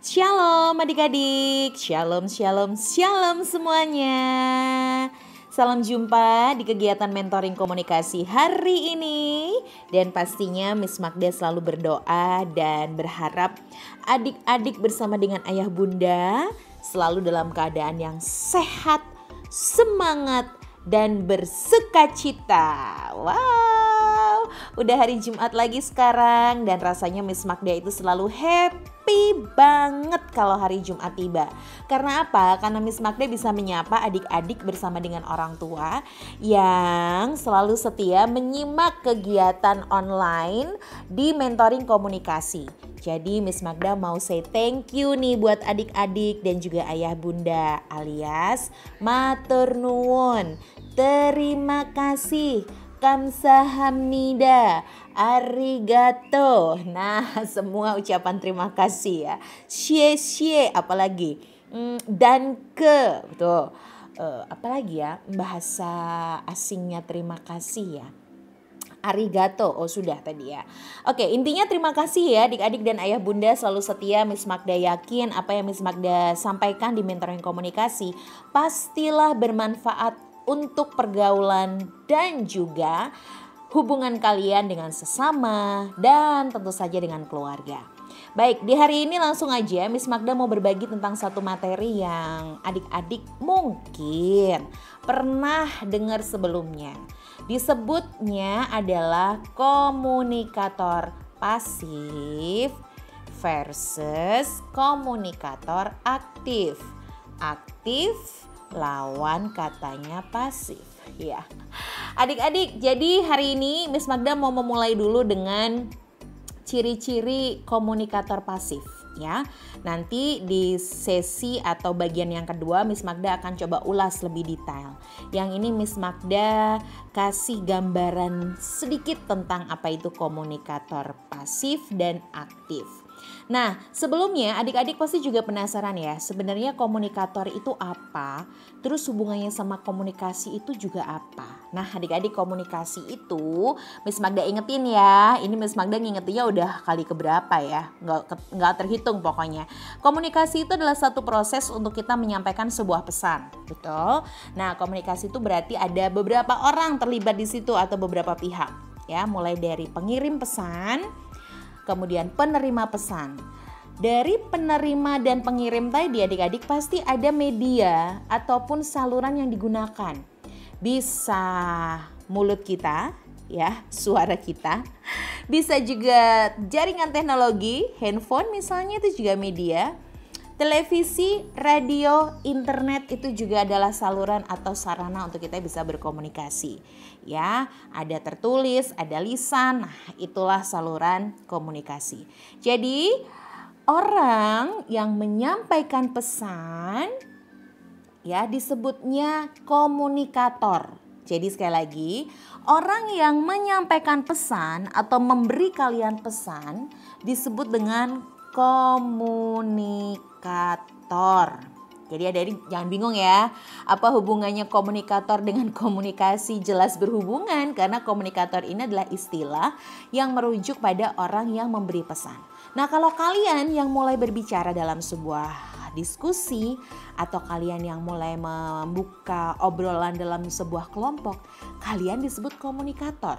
Shalom adik-adik, shalom, shalom, shalom semuanya. Salam jumpa di kegiatan mentoring komunikasi hari ini. Dan pastinya Miss Magda selalu berdoa dan berharap adik-adik bersama dengan ayah bunda selalu dalam keadaan yang sehat, semangat, dan bersukacita. Wow, udah hari Jumat lagi sekarang dan rasanya Miss Magda itu selalu happy banget kalau hari Jumat tiba. Karena apa? Karena Miss Magda bisa menyapa adik-adik bersama dengan orang tua yang selalu setia menyimak kegiatan online di mentoring komunikasi. Jadi Miss Magda mau say thank you nih buat adik-adik dan juga ayah bunda alias matur nuwun. Terima kasih. Kamsahamnida, arigato. Nah, semua ucapan terima kasih ya. Xie, apalagi dan ke, betul. Apalagi ya bahasa asingnya terima kasih ya. Arigato, oh sudah tadi ya. Oke, intinya terima kasih ya adik-adik dan ayah bunda selalu setia. Miss Magda yakin apa yang Miss Magda sampaikan di mentoring komunikasi pastilah bermanfaat untuk pergaulan dan juga hubungan kalian dengan sesama dan tentu saja dengan keluarga. Baik, di hari ini langsung aja Miss Magda mau berbagi tentang satu materi yang adik-adik mungkin pernah dengar sebelumnya. Disebutnya adalah komunikator pasif versus komunikator aktif. Aktif lawan katanya pasif. Ya. Adik-adik, jadi hari ini Miss Magda mau memulai dulu dengan ciri-ciri komunikator pasif ya. Nanti di sesi atau bagian yang kedua Miss Magda akan coba ulas lebih detail. Yang ini Miss Magda kasih gambaran sedikit tentang apa itu komunikator pasif dan aktif. Nah, sebelumnya adik-adik pasti juga penasaran ya, sebenarnya komunikator itu apa? Terus hubungannya sama komunikasi itu juga apa? Nah, adik-adik komunikasi itu Miss Magda ingetin ya, ini Miss Magda ngingetinnya udah kali keberapa ya, nggak terhitung pokoknya. Komunikasi itu adalah satu proses untuk kita menyampaikan sebuah pesan, betul? Nah, komunikasi itu berarti ada beberapa orang terlibat di situ atau beberapa pihak, ya, mulai dari pengirim pesan, kemudian penerima pesan. Dari penerima dan pengirim tadi adik-adik pasti ada media ataupun saluran yang digunakan. Bisa mulut kita, ya, suara kita. Bisa juga jaringan teknologi, handphone misalnya itu juga media. Televisi, radio, internet itu juga adalah saluran atau sarana untuk kita bisa berkomunikasi. Ya, ada tertulis, ada lisan. Nah, itulah saluran komunikasi. Jadi, orang yang menyampaikan pesan ya disebutnya komunikator. Jadi sekali lagi, orang yang menyampaikan pesan atau memberi kalian pesan disebut dengan komunikator. Jadi adik-adik jangan bingung ya, apa hubungannya komunikator dengan komunikasi? Jelas berhubungan karena komunikator ini adalah istilah yang merujuk pada orang yang memberi pesan. Nah, kalau kalian yang mulai berbicara dalam sebuah diskusi atau kalian yang mulai membuka obrolan dalam sebuah kelompok, kalian disebut komunikator.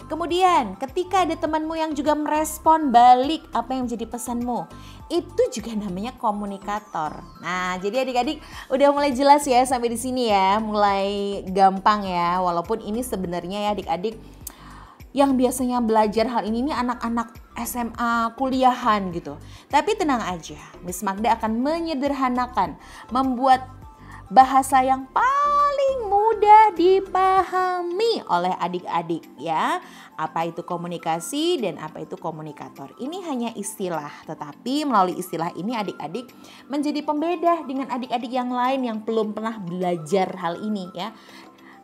Kemudian ketika ada temanmu yang juga merespon balik apa yang menjadi pesanmu, itu juga namanya komunikator. Nah, jadi adik-adik udah mulai jelas ya sampai di sini ya, mulai gampang ya. Walaupun ini sebenarnya ya adik-adik yang biasanya belajar hal ini anak-anak SMA kuliahan gitu. Tapi tenang aja, Miss Magda akan menyederhanakan, membuat bahasa yang paling mudah dipahami oleh adik-adik ya. Apa itu komunikasi dan apa itu komunikator. Ini hanya istilah, tetapi melalui istilah ini adik-adik menjadi pembeda dengan adik-adik yang lain yang belum pernah belajar hal ini ya.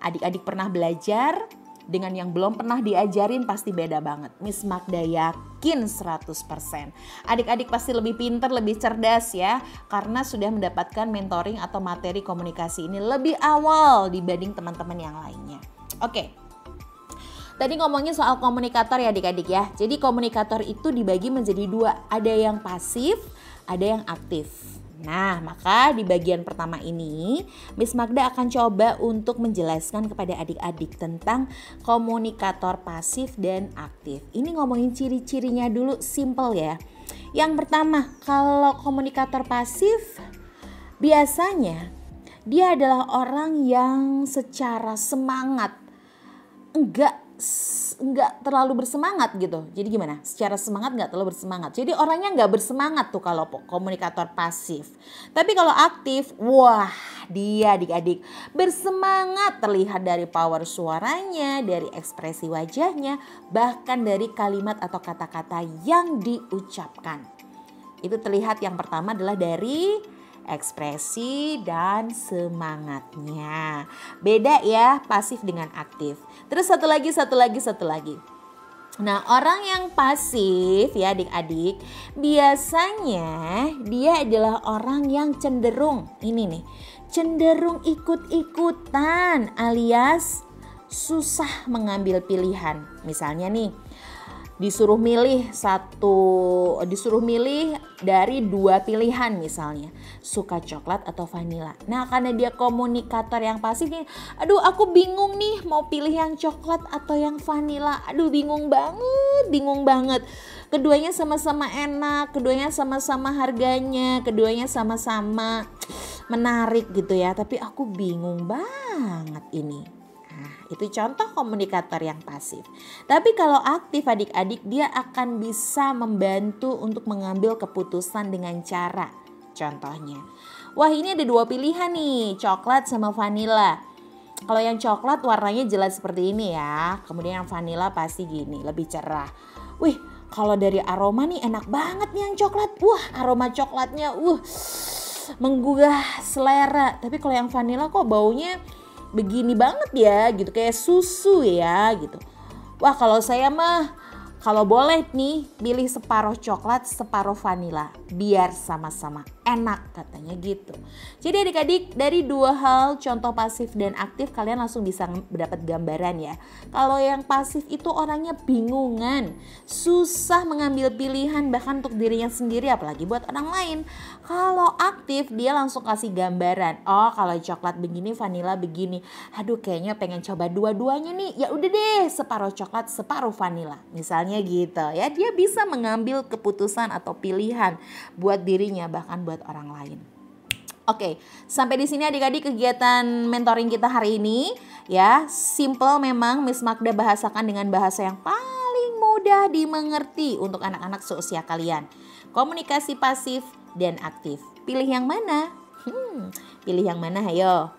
Adik-adik pernah belajar dengan yang belum pernah diajarin pasti beda banget. Miss Magda yakin 100%. Adik-adik pasti lebih pintar, lebih cerdas ya. Karena sudah mendapatkan mentoring atau materi komunikasi ini lebih awal dibanding teman-teman yang lainnya. Oke. Tadi ngomongin soal komunikator ya adik-adik ya. Jadi komunikator itu dibagi menjadi dua. Ada yang pasif, ada yang aktif. Nah, maka di bagian pertama ini Miss Magda akan coba untuk menjelaskan kepada adik-adik tentang komunikator pasif dan aktif. Ini ngomongin ciri-cirinya dulu, simple ya. Yang pertama, kalau komunikator pasif biasanya dia adalah orang yang secara semangat enggak terlalu bersemangat gitu. Jadi gimana? Secara semangat enggak terlalu bersemangat. Jadi orangnya enggak bersemangat tuh kalau komunikator pasif. Tapi kalau aktif, wah dia adik-adik bersemangat, terlihat dari power suaranya, dari ekspresi wajahnya, bahkan dari kalimat atau kata-kata yang diucapkan. Itu terlihat yang pertama adalah dari ekspresi dan semangatnya. Beda ya pasif dengan aktif. Terus satu lagi. Nah, orang yang pasif ya adik-adik, biasanya dia adalah orang yang cenderung ikut-ikutan alias susah mengambil pilihan. Misalnya nih, disuruh milih dari dua pilihan misalnya, suka coklat atau vanila. Nah, karena dia komunikator yang pasif nih, aduh aku bingung nih mau pilih yang coklat atau yang vanila. Aduh bingung banget. Keduanya sama-sama enak, keduanya sama-sama harganya, keduanya sama-sama menarik gitu ya. Tapi aku bingung banget ini. Nah, itu contoh komunikator yang pasif. Tapi kalau aktif adik-adik, dia akan bisa membantu untuk mengambil keputusan dengan cara. Contohnya, wah ini ada dua pilihan nih, coklat sama vanila. Kalau yang coklat warnanya jelas seperti ini ya. Kemudian yang vanila pasti gini, lebih cerah. Wih, kalau dari aroma nih enak banget nih yang coklat. Wah, aroma coklatnya menggugah selera. Tapi kalau yang vanila kok baunya begini banget ya gitu, kayak susu ya gitu. Wah kalau saya mah kalau boleh nih pilih separuh coklat separuh vanila biar sama-sama enak katanya gitu. Jadi adik-adik dari dua hal contoh pasif dan aktif kalian langsung bisa mendapat gambaran ya. Kalau yang pasif itu orangnya bingungan, susah mengambil pilihan bahkan untuk dirinya sendiri apalagi buat orang lain. Kalau aktif dia langsung kasih gambaran. Oh kalau coklat begini, vanila begini. Aduh kayaknya pengen coba dua-duanya nih. Ya udah deh separuh coklat separuh vanila. Misalnya gitu ya. Dia bisa mengambil keputusan atau pilihan buat dirinya bahkan buat orang lain. Oke, sampai di sini adik-adik kegiatan mentoring kita hari ini ya. Simple memang Miss Magda bahasakan dengan bahasa yang paling mudah dimengerti untuk anak-anak seusia kalian. Komunikasi pasif dan aktif. Pilih yang mana? Pilih yang mana? Ayo.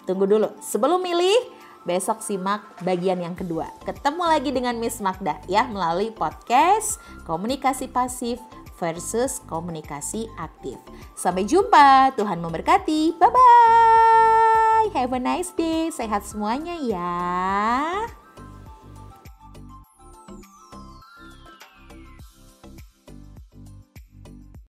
Tunggu dulu. Sebelum milih, besok simak bagian yang kedua. Ketemu lagi dengan Miss Magda ya melalui podcast Komunikasi Pasif versus Komunikasi Aktif. Sampai jumpa. Tuhan memberkati. Bye-bye. Have a nice day. Sehat semuanya ya.